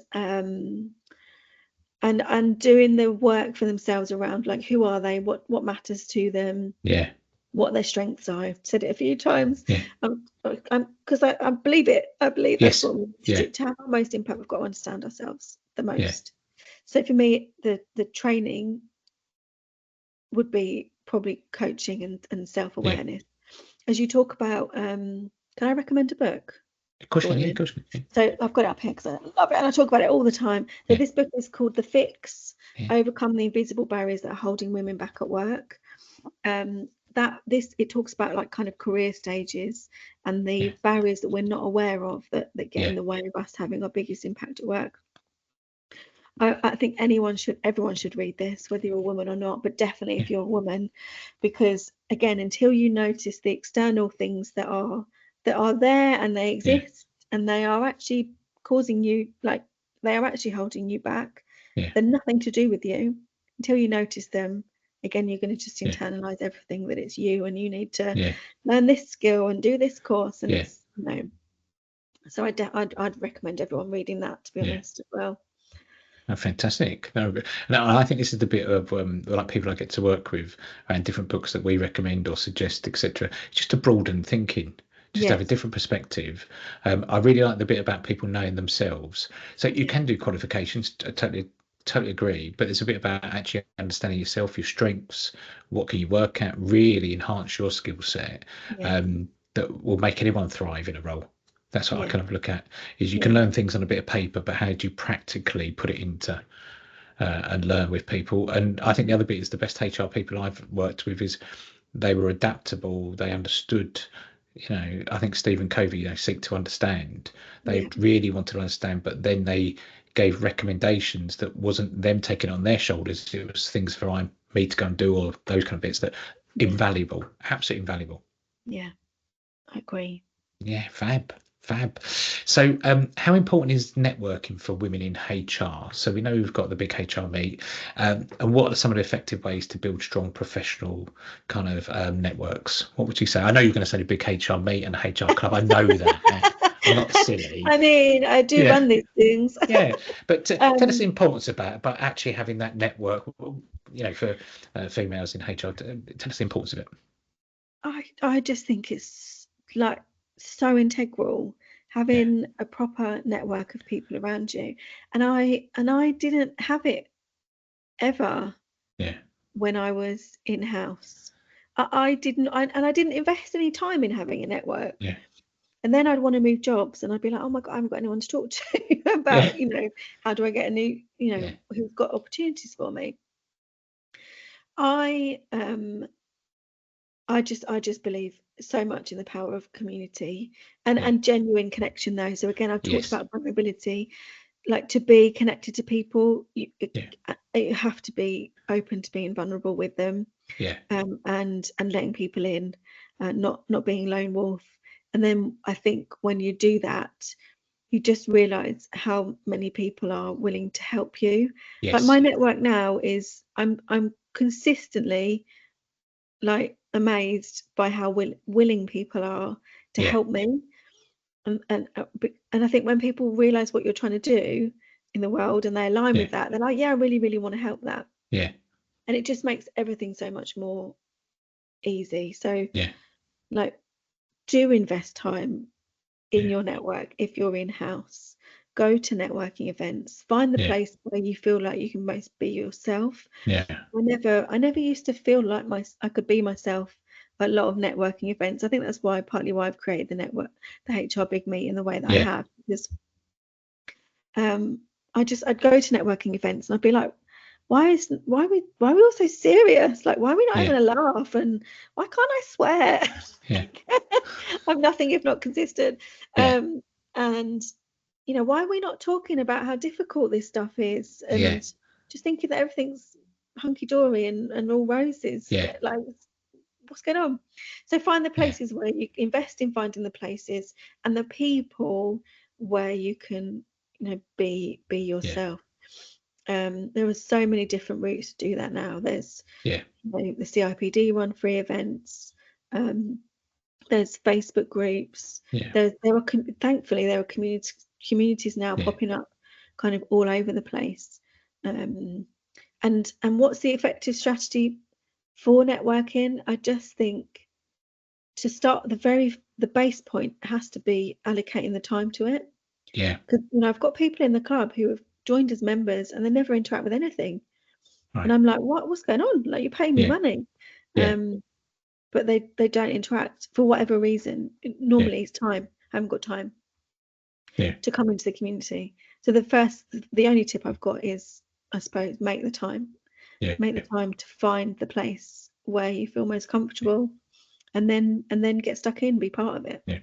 doing the work for themselves around, like, who are they, what matters to them, Yeah. what their strengths are. I've said it a few times. Yeah. Because I believe it. I believe that's Yes. what we need Yeah. to have our most impact. We've got to understand ourselves the Yeah. most. So for me, the training would be probably coaching and Yeah. self-awareness. As you talk about, can I recommend a book Of course, for yeah. Of you? course, yeah. So I've got it up here because I love it and I talk about it all the time. So Yeah. this book is called The Fix: Yeah. Overcome the Invisible Barriers That Are Holding Women Back at Work. It talks about, like, kind of career stages and Yeah. the barriers that we're not aware of that get in Yeah. the way of us having our biggest impact at work. I think everyone should read this, whether you're a woman or not, but definitely Yeah. if you're a woman, because again, until you notice the external things that are there and they Yeah. exist and they are actually causing you, like, they are actually holding you back. Yeah. They're nothing to do with you until you notice them. Again, you're going to just Yeah. internalize everything that it's you, and you need to Yeah. learn this skill and do this course, and Yeah. it's, so I'd recommend everyone reading that, to be Yeah. honest, as well. Oh, fantastic. No, I think this is the bit of like people I get to work with and different books that we recommend or suggest, etc. Just to broaden thinking, just to have a Yes. different perspective. I really like the bit about people knowing themselves. So you Yeah. can do qualifications. I totally agree. But there's a bit about actually understanding yourself, your strengths, what can you work at, really enhance your skill set, Yeah. that will make anyone thrive in a role. That's what I Yeah. kind of look at, is you can Yeah. learn things on a bit of paper, but how do you practically put it into and learn with people? And I think the other bit is the best HR people I've worked with is they were adaptable. They understood, I think Stephen Covey, seek to understand. They Yeah. really wanted to understand, but then they gave recommendations that wasn't them taking it on their shoulders. It was things for me to go and do, or those kind of bits that Yeah. invaluable, absolutely invaluable. Yeah. I agree. Yeah, fab. So, how important is networking for women in HR? So we know we've got the big HR meet, and what are some of the effective ways to build strong professional kind of networks? What would you say? I know you're going to say the big HR meet and the HR club. I know that. I'm not silly. I mean, I do Yeah, run these things. yeah. But tell us the um, importance about actually having that network. For females in HR. Tell us the importance of it. I just think it's, like, so integral, Yeah, having a proper network of people around you. And I didn't have it ever yeah, when I was in-house. I didn't invest any time in having a network. yeah, And then I'd want to move jobs, and I'd be like, oh my God, I haven't got anyone to talk to yeah, about, how do I get a new, yeah, who's got opportunities for me. I um I just believe so much in the power of community and yeah. genuine connection, though. So again, I've talked Yes. about vulnerability. Like, to be connected to people, Yeah. you have to be open to being vulnerable with them, Yeah. and letting people in, not being a lone wolf. And then I think when you do that, you just realize how many people are willing to help you. Like, Yes. my network now is, I'm consistently, like, amazed by how willing people are to Yeah. help me. And I think when people realize what you're trying to do in the world and they align Yeah. with that, they're like, yeah, I really, really want to help that. Yeah. And it just makes everything so much more easy. So, Yeah. like, do invest time in Yeah. your network. If you're in-house, go to networking events, find the Yeah. place where you feel like you can most be yourself. Yeah. I never used to feel like I could be myself at a lot of networking events. I think that's partly why I've created the HR Big Meet in the way that I Yeah. have, because um I'd go to networking events and I'd be like, why are we all so serious? Like, why are we not Yeah. having a laugh? And why can't I swear? Yeah. I'm nothing if not consistent. Yeah. And why are we not talking about how difficult this stuff is, Yeah. and just thinking that everything's hunky-dory and all roses? Yeah. Like, what's going on? So find the Yeah. places where you invest in finding the places and the people where you can, be Yeah. yourself. There are so many different routes to do that now. There's, Yeah. the CIPD run free events. There's Facebook groups. Yeah. Thankfully there are communities now Yeah. popping up kind of all over the place. Um, and what's the effective strategy for networking? I just think, to start, the base point has to be allocating the time to it. Yeah. Because I've got people in the club who have joined as members and they never interact with anything, and Right. I'm like, what's going on? Like, you're paying me Yeah. money. Yeah. But they don't interact for whatever reason. Yeah. Normally it's time. I haven't got time Yeah. to come into the community. So the only tip I've got is, I suppose, make the time. Yeah. Make the time to find the place where you feel most comfortable, and then get stuck in, be part of it. Yeah.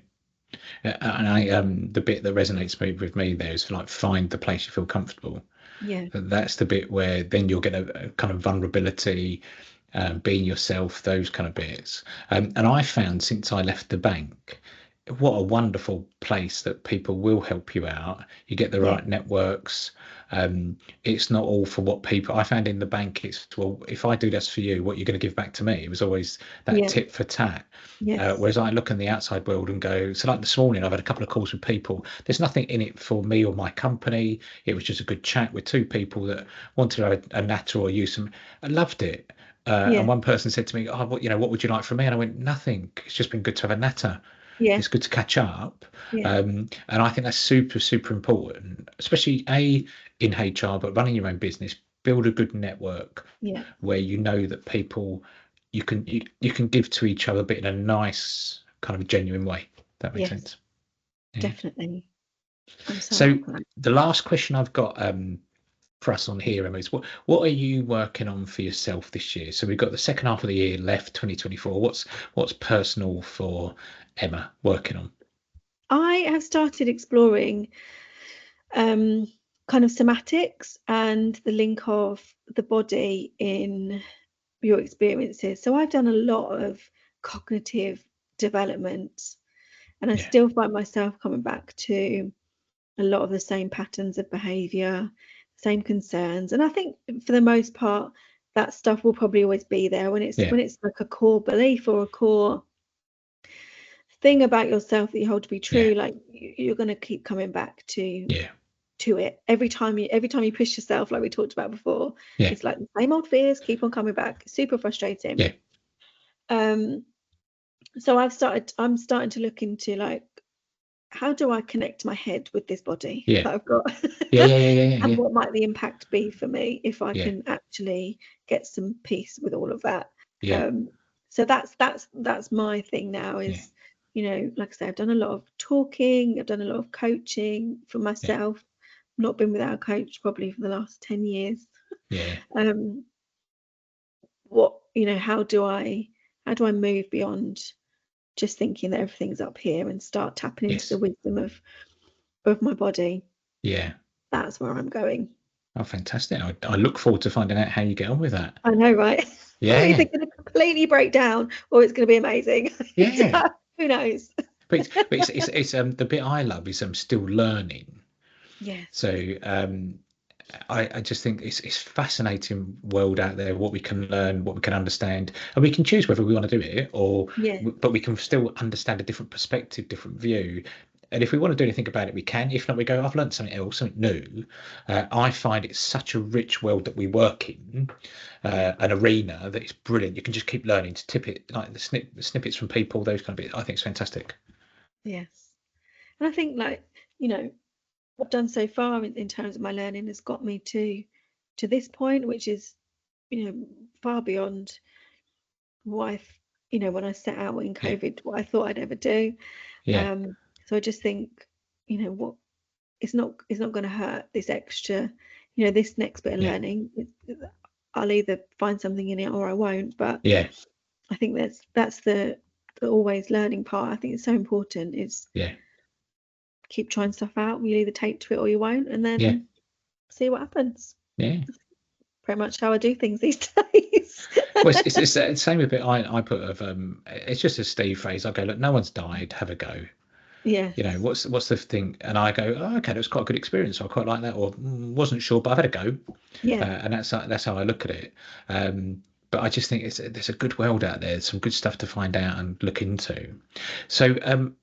And the bit that resonates with me there is like find the place you feel comfortable. Yeah. That's the bit where then you'll get a kind of vulnerability, being yourself, those kind of bits. And I found since I left the bank, what a wonderful place that people will help you out. You get the Yeah, right networks. It's not all for what people. I found in the bank, it's, well, if I do this for you, what you're going to give back to me. It was always that yeah, tit for tat. yes, Whereas I look in the outside world and go, so like this morning, I've had a couple of calls with people. There's nothing in it for me or my company. It was just a good chat with two people that wanted to have a natter or use some. I loved it. And yeah, one person said to me, "Oh, what would you like from me?" And I went, "Nothing. It's just been good to have a natter. yeah, It's good to catch up." yeah, And I think that's super, super important, especially in HR, but running your own business. Build a good network yeah, where you know that people you can give to each other, but in a nice kind of genuine way. That makes yes, sense. Yeah. definitely. I'm so So up for that. the last question I've got for us on here, Emma, is what are you working on for yourself this year? So we've got the second half of the year left, 2024. What's personal for Emma working on? I have started exploring um, kind of somatics and the link of the body in your experiences. So I've done a lot of cognitive development, and I Yeah, still find myself coming back to a lot of the same patterns of behavior, same concerns. And I think for the most part, that stuff will probably always be there yeah, when it's like a core belief or a core thing about yourself that you hold to be yeah, true. Like you're going to keep coming back yeah, to it every time you push yourself, like we talked about before. yeah, It's like the same old fears keep on coming back. Super frustrating. yeah, um so I'm starting to look into like, how do I connect my head with this body yeah, that I've got? yeah, yeah, yeah, yeah, And yeah, what might the impact be for me if I yeah, can actually get some peace with all of that? yeah, Um, so that's my thing now yeah, is, like I said, I've done a lot of talking, I've done a lot of coaching for yeah, myself. Not been without a coach probably for the last 10 years. yeah, Um, how do I move beyond just thinking that everything's up here and start tapping into the yes, wisdom of my body? yeah. That's where I'm going. Oh, fantastic. I look forward to finding out how you get on with that. I know, right? I'm either Yeah, going to completely break down or it's going to be amazing. yeah. Who knows? But it's the bit I love is I'm still learning. Yes. So I just think it's fascinating world out there, what we can learn, what we can understand, and we can choose whether we want to do it or, Yeah. but we can still understand a different perspective, different view. And if we want to do anything about it, we can. If not, we go, I've learned something else, something new. I find it's such a rich world that we work in, an arena that is brilliant. You can just keep learning to tip it, like the snippets from people, those kind of bits. I think it's fantastic. Yes. And I think like, what I've done so far in terms of my learning has got me to this point, which is, far beyond what when I set out in Yeah, COVID, what I thought I'd ever do. yeah, So I just think, what it's not going to hurt this extra, this next bit of yeah, learning. I'll either find something in it or I won't. But yeah, I think that's the always learning part. I think it's so important is yeah, keep trying stuff out. You'll either take to it or you won't, and yeah, then see what happens. yeah. Pretty much how I do things these days. Well, it's the same with it. I put of it's just a Steve phrase. I go, look, no one's died. Have a go. You know, Yes. what's the thing? And I go, oh, okay, that was quite a good experience. I quite like that, or wasn't sure, but I've had a go. Yeah. And that's how I look at it. But I just think there's a good world out there. Some good stuff to find out and look into. So,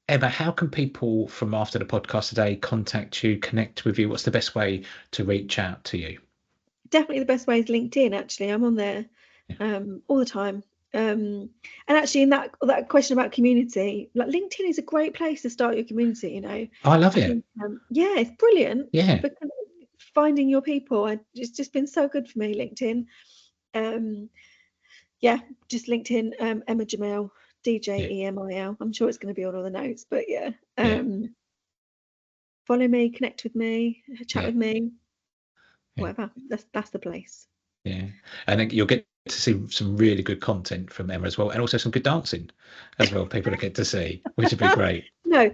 Emma, how can people from after the podcast today contact you, connect with you? What's the best way to reach out to you? Definitely the best way is LinkedIn. Actually, I'm on there Yeah. all the time. And actually, in that question about community, like LinkedIn is a great place to start your community. I love I it. think yeah, it's brilliant Yeah, for kind of finding your people. It's just been so good for me, LinkedIn. Um, yeah, just LinkedIn, Emma Djemil, yeah, DJEMIL. I'm sure it's going to be on all the notes, but yeah, yeah, follow me, connect with me, chat yeah, with me, yeah. whatever. That's the place. Yeah, and then you'll get to see some really good content from Emma as well, and also some good dancing as well. People will get to see, which would be great. No,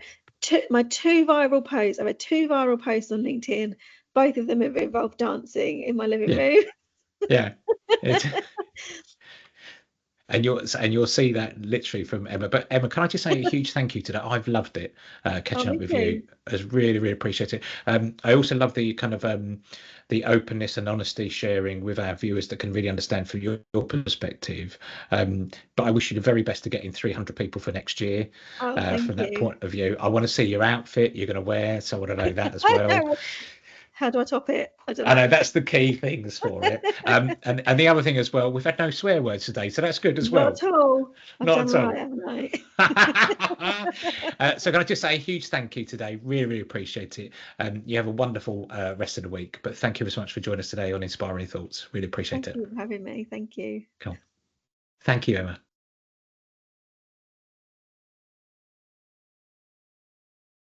my two viral posts. I've had two viral posts on LinkedIn. Both of them have involved dancing in my living Yeah, room. yeah. It's, And you'll see that literally from Emma. But Emma, can I just say a huge thank you today? I've loved it Oh, catching up me with you. too. I really, really appreciate it. I also love the kind of the openness and honesty sharing with our viewers that can really understand from your perspective. But I wish you the very best to getting 300 people for next year. Oh, thank From that you. point of view, I want to see your outfit you're going to wear, so I want to know that as I well. know. How do I top it? I don't I know know. that's the key things for it. And the other thing as well, we've had no swear words today, so that's good as Not well. at all. I've Not done at all. right, haven't I? So can I just say a huge thank you today? Really, really appreciate it. You have a wonderful rest of the week. But thank you so much for joining us today on Inspiring Thoughts. Really appreciate Thank it. you for having me. Thank you. Cool. Thank you, Emma.